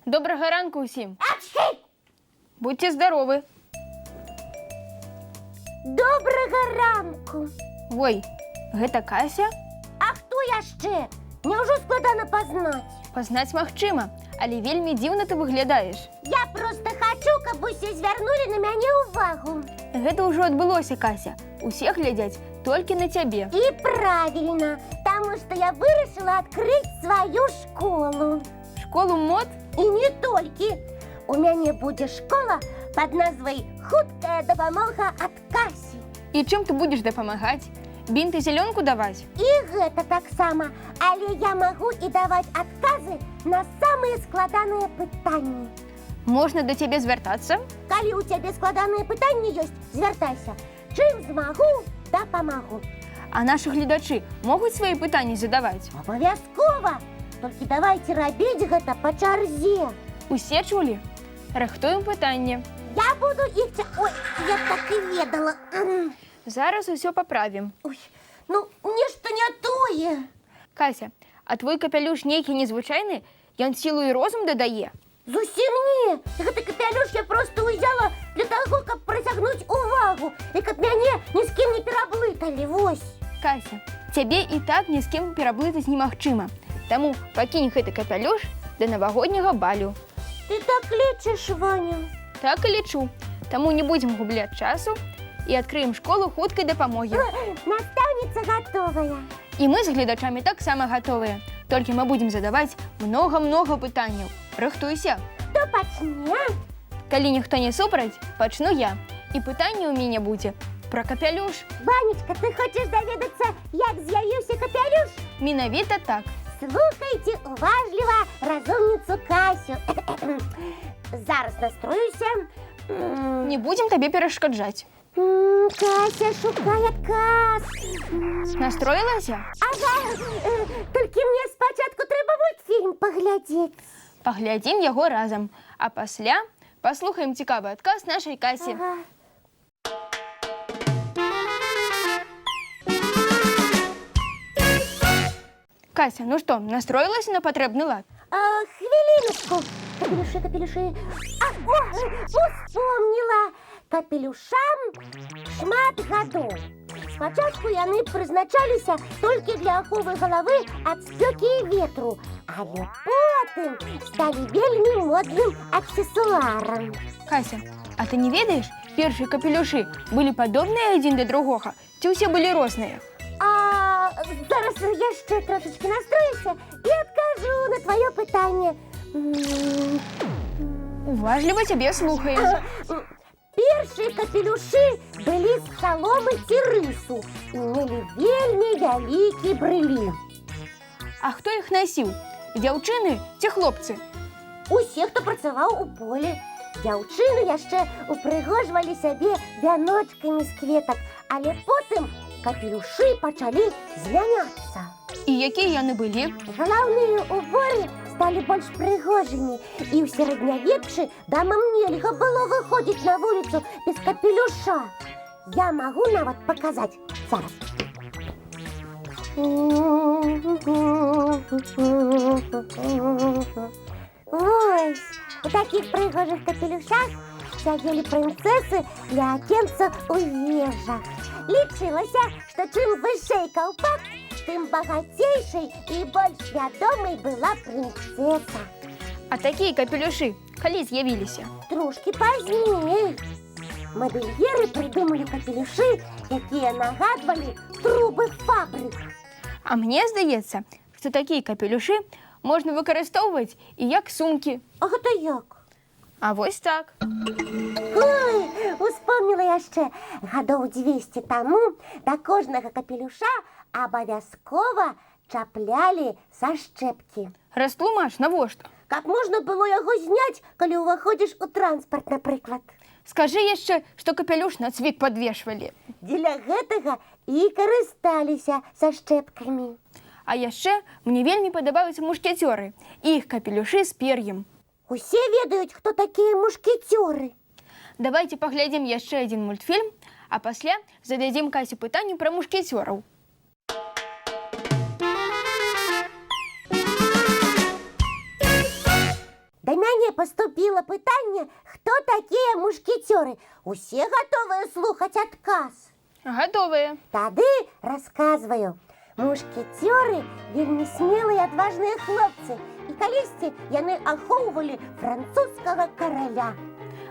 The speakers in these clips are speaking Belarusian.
Добрага ранку ўсім. Будьце здаровы. Добрага ранку. Ой, гэта Кася? А хто яшчэ? Няўжо складана пазнаць? Пазнаць магчыма, але вельмі дзіўна ты выглядаеш. Я проста хачу, каб усе звярнулі на мяне ўвагу. Гэта ўжо адбылося, Кася. Усе глядзяць толькі на цябе. І правільна, таму што я вырашыла адкрыць сваю школу. Школу мод? І не толькі. У мяне будзе школа пад назвай «Хуткая дапамога ад Касі». І чым ты будзеш дапамагаць? Бінт і зялёнку даваць? І гэта таксама, але я магу і даваць адказы на самыя складаныя пытанні. Можна да цябе звяртацца? Калі ў цябе складаныя пытанні ёсць, звяртайся. Чым змагу, дапамагу. А нашы гледачы могуць свае пытанні задаваць? Абавязкова! Толькі давайце рабіць гэта па чарзе. Усе чулі? Рыхтуем пытанне. Я буду іх... Ой, я так і ведала. Зараз усё паправім. Ой, ну, нешта не тое. Кася, а твой капялюш нейкі незвычайны? Ён сілу і розум дадае? Зусім не. Гэты капялюш я проста ўзяла для таго, каб прыцягнуць увагу і каб мяне ні з кім не пераблыталі. Вось. Кася, цябе і так ні з кім пераблытаць немагчыма. Таму пакінь гэты капялюш да навагодняга балю. Ты так лічыш, Ваня? Так і лічу. Таму не будзем губляць часу і адкрыем школу хуткай дапамогі. Настаўніца гатовая. І мы з гледачамі таксама гатовыя. Толькі мы будзем задаваць многа-многа пытанняў. Рыхтуйся. Хто пачне? Калі ніхто не супраць, пачну я. І пытанне ў мяне будзе пра капялюш. Ванечка, ты хочаш даведацца, як з'явіўся капялюш? Менавіта так. Слухайце уважліва разумніцу Касю. Зараз настроюся. Не будзем табе перашкаджаць. Кася шукае адказ. Настроілася? Ага, толькі мне спачатку трэба мультфільм паглядзець. Паглядзім яго разам, а пасля паслухаем цікавы адказ нашай Касі. Ага. Кася, ну што, настроілася на патрэбны лад? Хвіліночку. Капелюшы. Успомніла. Капелюшам шмат гадоў. Спачатку яны прызначаліся толькі для аховы галавы ад спёкі і ветру, але потым сталі вельмі модным аксесуарам. Кася, а ты не ведаеш, першыя капелюшы былі падобныя адзін да другога, ці ўсе былі розныя? Зараз яшчэ трошачкі настроюся і адкажу на твоё пытанне. Уважліва цябе слухаем. Першыя капелюшы былі з саломы ці рысу і мелі вельмі вялікі брылі. А хто іх насіў? Дзяўчыны ці хлопцы? Усе, хто працаваў у полі. Дзяўчыны яшчэ упрыгожвалі сябе вяночкамі з кветак, але потым капелюшы пачалі змяняцца. І якія яны былі? Галаўныя ўборы сталі больш прыгожымі, і ў сярэднявеччы дамам нельга было выходзіць на вуліцу без капелюша. Я магу нават паказаць зараз. Вось, у такіх прыгожых капелюшах сядзелі прынцэсы ля акенца ў вежах. Лічылася, што чым вышэй каўпак, тым багацейшай і больш вядомай была прынцэса. А такія капелюшы калі з'явіліся? Трошкі пазней. Мадэльеры прыдумалі капелюшы, якія нагадвалі трубы фабрык. А мне здаецца, што такія капелюшы можна выкарыстоўваць і як сумкі. А гэта як? А вось так. Ой, успомніла яшчэ. Гадоў 200 таму да кожнага капелюша абавязкова чаплялі сашчэпкі. Растлумач, навошта? Каб можна было яго зняць, калі ўваходзіш у транспарт, напрыклад. Скажы яшчэ, што капелюш на цвік падвешвалі. Дзеля гэтага і карысталіся сашчэпкамі. А яшчэ мне вельмі падабаюцца мушкецёры. Іх капелюшы з пер'ем. Усе ведаюць, хто такія мушкецёры. Давайте паглядзім яшчэ адзін мультфільм, а пасля зададзім Касі пытанне пра мушкецёраў. Да мяне поступило питання, хто такі мушкетери. Усі готові слухати адказ? Готовые. Тады рассказываю. Мушкетеры вельмі смелые, адважныя хлопцы. І калісьці яны ахоўвалі французскага караля.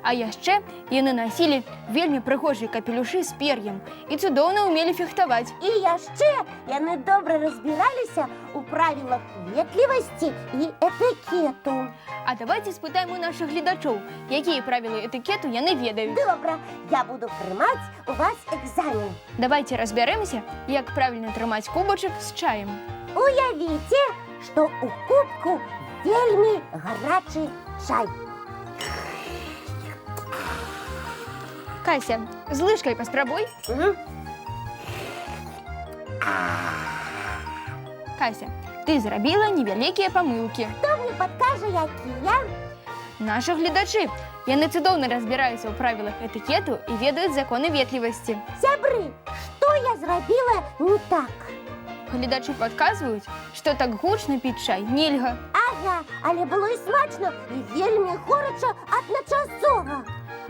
А яшчэ яны насілі вельмі прыгожыя капелюшы з пер'ем і цудоўна ўмелі фехтаваць. І яшчэ яны добра разбіраліся ў правілах ветлівасці і этыкету. А давайте спытаем у наших гледачоў, якія правілы этыкету яны ведаюць. Добра, я буду прымаць у вас экзамен. Давайте разбярэмся, як правільна трымаць кубачак з чаем. Уявіце, што ў кубку вельмі гарачы чай. Кася, з лыжкай паспрабуй. Кася, ты зрабіла невялікія памылкі. Хто мне падкажа, якія? Нашы гледачы, яны цудоўна разбіраюцца ў правілах этыкету і ведаюць законы ветлівасці. Сябры, што я зрабіла не так? Гледачы падказваюць, што так гучна піць чай нельга. Ага, але было і смачна, і вельмі горача адначасова.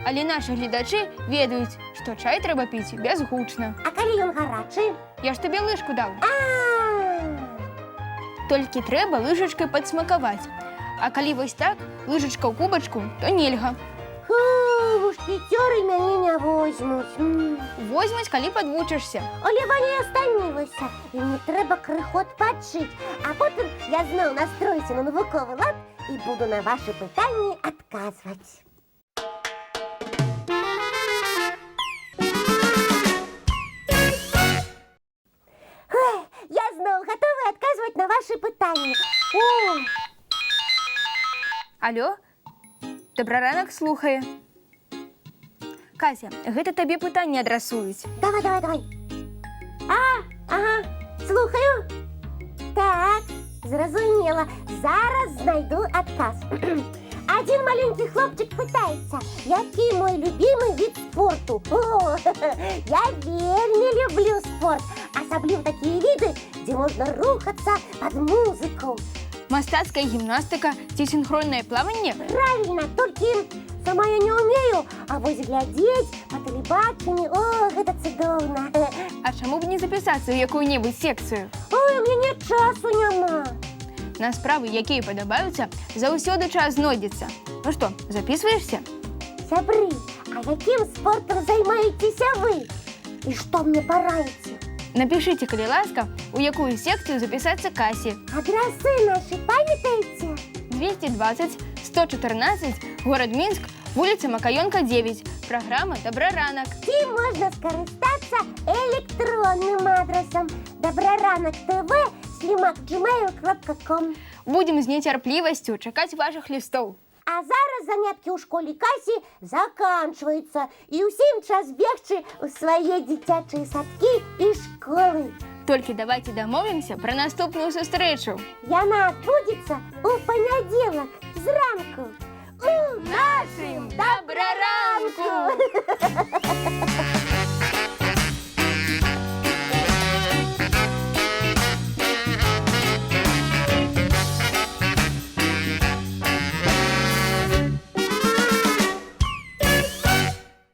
Але нашы гледачы ведаюць, што чай трэба піць бязгучна. А калі ён гарачы? Я ж табе лыжку даў. А, Толькі трэба лыжачкай падсмакаваць. А калі вось так, лыжачка ў кубачку, то нельга. фу, мушкетеры мяне не возьмуць. Возьмуць, калі падвучышся. Але я стамілася, і мне трэба крыху адпачыць. А потым я зноў настроюся на навуковы лад і буду на вашы пытанні адказваць. Я зноў гатовы адказваць на вашы пытанні. О, Алло? Добры ранак, слухае. Кася, гэта табе пытанне адрасуюць. давай. Ага, слухаю. Так, зразумела. Зараз знайду адказ. Один маленький хлопчик пытаецца, які мой любимый вид спорту. О, я вельмі люблю спорт, асабліва такія віды, дзе можна рухацца пад музыку. Мастацкая гімнастыка ці сінхроннае плаванне? Правильно, толькі сама я не умею, а вось глядзець па тэлебачанні, о, гэта цудоўна. А чаму б не запісацца ў якую-небудзь секцыю? Ой, у мяне часу няма. На справы, якія падабаюцца, заўсёды час знойдзецца. Ну што, записваешься? Сябры, а якім спортом займаецеся вы? І што мне параіце? Напишите, калі ласка, у якую секцыю запісацца Касі. Адрасы нашы памятаеце? 220 114, город Мінск, вуліца Макаёнка, 9. Праграма «Добры ранак». Ці можна скарыстацца электронным адрасам dobraranok.tv@gmail.com. Будем з нецярплівасцю чакаць вашых лістоў. А зараз заняткі ў школе Касі заканчваюцца, і ўсім час бегчы ў свае дзіцячыя садкі і школы. Толькі давайте дамовімся пра наступную сустрэчу. Яна адбудзецца ў панядзелак зранку. У Нашым добраранку!